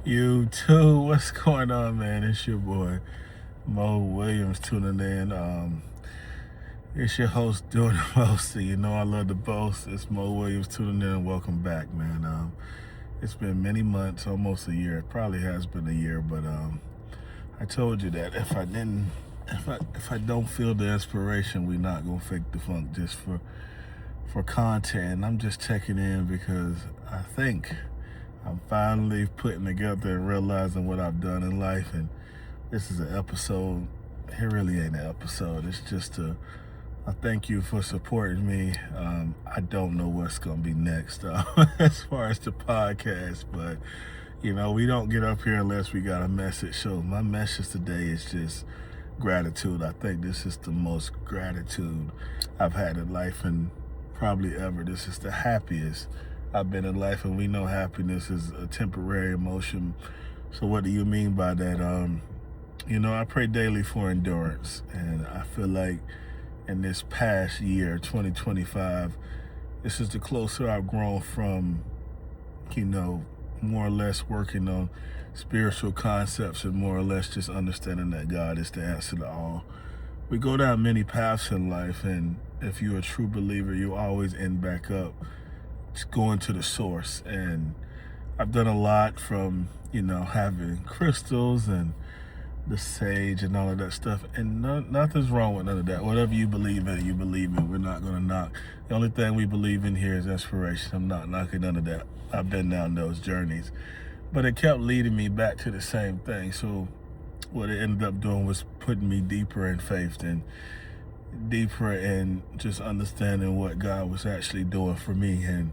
You too. What's going on, man? It's your boy Mo Williams tuning in. It's your host doing the most. You know I love the boast. It's Mo Williams tuning in. Welcome back, man. It's been many months, almost a year. It probably has been a year, but I told you that if I don't feel the inspiration, we're not gonna fake the funk just for content. I'm just checking in because I think I'm finally putting together and realizing what I've done in life. And this is an episode. It really ain't an episode. It's just a thank you for supporting me. I don't know what's going to be next as far as the podcast, but we don't get up here unless we got a message. So my message today is just gratitude. I think this is the most gratitude I've had in life and probably ever. This is the happiest I've been in life, and we know happiness is a temporary emotion. So what do you mean by that? I pray daily for endurance, and I feel like in this past year, 2025, this is the closer I've grown from, more or less working on spiritual concepts and more or less just understanding that God is the answer to all. We go down many paths in life, and if you're a true believer, you always end back up going to the source. And I've done a lot from, having crystals and the sage and all of that stuff. And nothing's wrong with none of that. Whatever you believe in, you believe in. We're not going to knock. The only thing we believe in here is inspiration. I'm not knocking none of that. I've been down those journeys. But it kept leading me back to the same thing. So what it ended up doing was putting me deeper in faith and deeper in just understanding what God was actually doing for me. And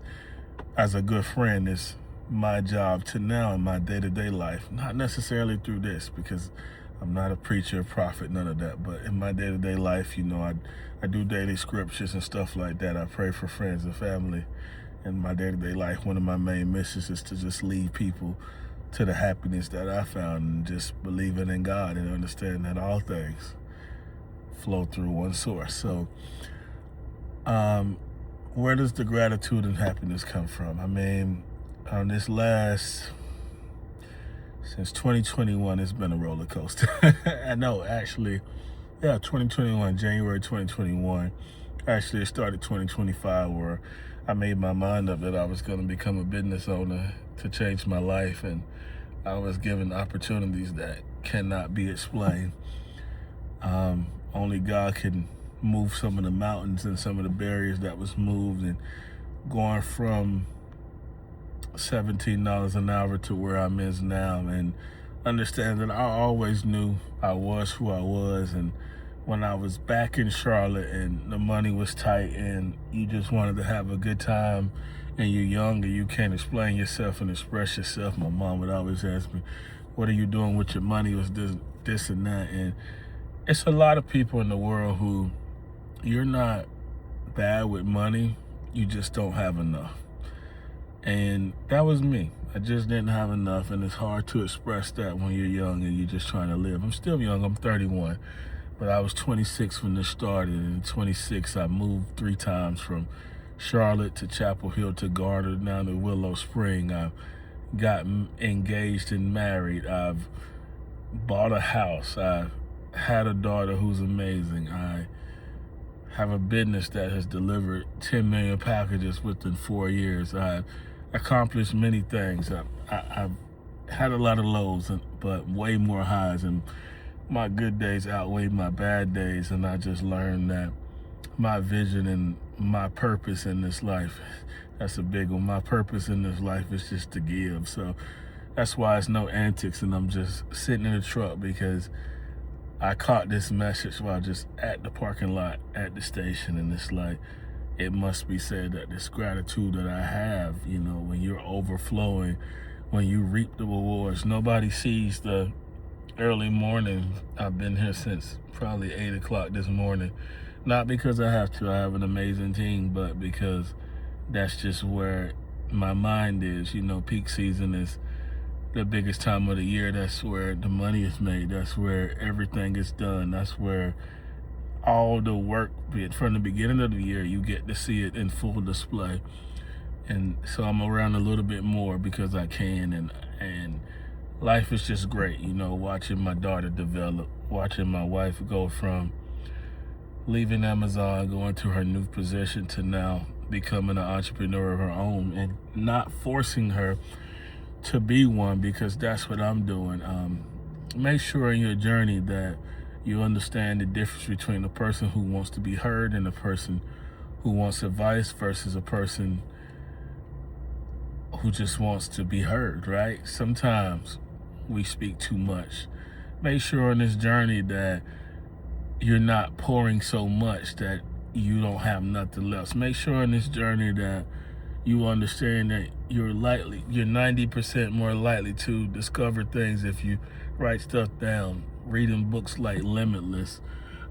as a good friend, it's my job to now in my day-to-day life, not necessarily through this because I'm not a preacher, prophet, none of that, but in my day-to-day life, I do daily scriptures and stuff like that. I pray for friends and family. In my day-to-day life, one of my main missions is to just lead people to the happiness that I found and just believing in God and understanding that all things flow through one source. So where does the gratitude and happiness come from? I mean, on this since 2021, it's been a roller coaster. I know, actually, 2021, January 2021. Actually, it started 2025 where I made my mind up that I was going to become a business owner to change my life. And I was given opportunities that cannot be explained. Only God can move some of the mountains and some of the barriers that was moved, and going from $17 an hour to where I'm is now, and understand that I always knew I was who I was. And when I was back in Charlotte and the money was tight and you just wanted to have a good time and you're young and you can't explain yourself and express yourself, my mom would always ask me, what are you doing with your money? It was this and that. And it's a lot of people in the world who, you're not bad with money, you just don't have enough. And that was me. I just didn't have enough, and it's hard to express that when you're young and you're just trying to live. I'm still young, I'm 31, but I was 26 when this started. And 26, I moved 3 times from Charlotte to Chapel Hill to Garner, down to Willow Spring. I got engaged and married. I've bought a house. I had a daughter who's amazing. I have a business that has delivered 10 million packages within 4 years. I've accomplished many things. I've had a lot of lows, but way more highs, and my good days outweigh my bad days. And I just learned that my vision and my purpose in this life, that's a big one. My purpose in this life is just to give. So that's why it's no antics, and I'm just sitting in the truck because I caught this message while just at the parking lot at the station, and it's like, it must be said that this gratitude that I have, when you're overflowing, when you reap the rewards, nobody sees the early morning. I've been here since probably 8 o'clock this morning, not because I have to, I have an amazing team, but because that's just where my mind is. Peak season is the biggest time of the year. That's where the money is made. That's where everything is done. That's where all the work, from the beginning of the year, you get to see it in full display. And so I'm around a little bit more because I can, and life is just great, watching my daughter develop, watching my wife go from leaving Amazon, going to her new position to now becoming an entrepreneur of her own, and not forcing her to be one, because that's what I'm doing. Make sure in your journey that you understand the difference between a person who wants to be heard and a person who wants advice versus a person who just wants to be heard, right? Sometimes we speak too much. Make sure in this journey that you're not pouring so much that you don't have nothing left. Make sure in this journey that you understand that you're 90% more likely to discover things if you write stuff down. Reading books like Limitless,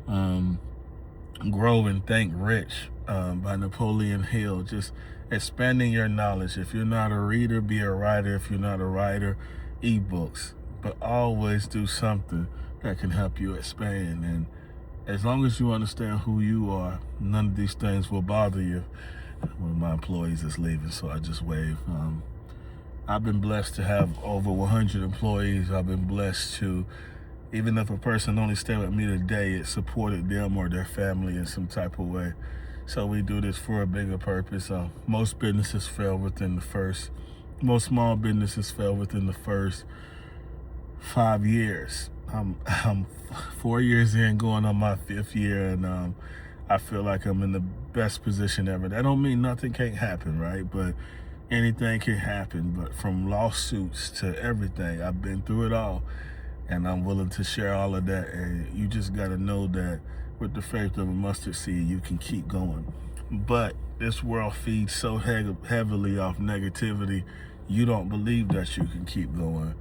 Grow and Think Rich by Napoleon Hill. Just expanding your knowledge. If you're not a reader, be a writer. If you're not a writer, ebooks. But always do something that can help you expand. And as long as you understand who you are, none of these things will bother you. One of my employees is leaving, so I just wave. I've been blessed to have over 100 employees. I've been blessed to, even if a person only stayed with me today, it supported them or their family in some type of way. So we do this for a bigger purpose. Most small businesses fail within the first 5 years. I'm 4 years in, going on my 5th year, and I feel like I'm in the best position ever. That don't mean nothing can't happen, right? But anything can happen. But from lawsuits to everything, I've been through it all, and I'm willing to share all of that. And you just got to know that with the faith of a mustard seed, you can keep going. But this world feeds so heavily off negativity, you don't believe that you can keep going.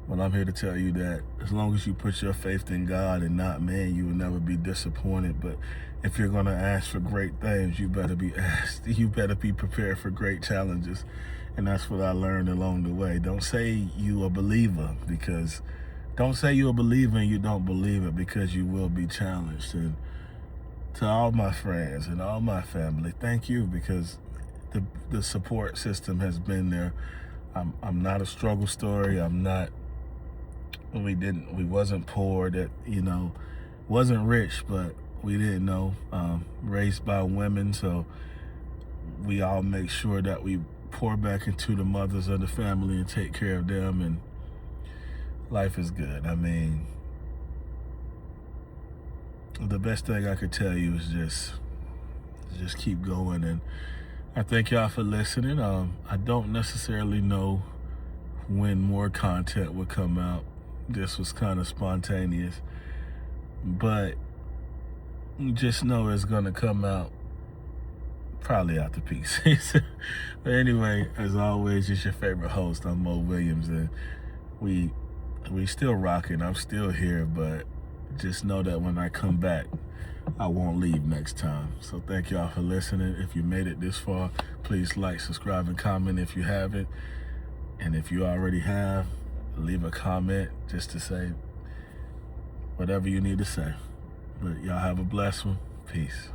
But I'm here to tell you that as long as you put your faith in God and not man, you will never be disappointed. But if you're going to ask for great things, you better be prepared for great challenges. And that's what I learned along the way. Don't say you a believer and you don't believe it, because you will be challenged. And to all my friends and all my family, thank you, because the support system has been there. I'm not a struggle story. We wasn't poor, wasn't rich, but we didn't know. Raised by women, so we all make sure that we pour back into the mothers of the family and take care of them, and life is good. I mean, the best thing I could tell you is just keep going. And I thank y'all for listening. I don't necessarily know when more content would come out. This was kind of spontaneous, but just know it's gonna come out probably after peak season. But anyway, as always, it's your favorite host. I'm Mo Williams, and we still rocking. I'm still here, but just know that when I come back, I won't leave next time. So thank y'all for listening. If you made it this far, please like, subscribe, and comment if you haven't. And if you already have, leave a comment just to say whatever you need to say. But y'all have a blessed one. Peace.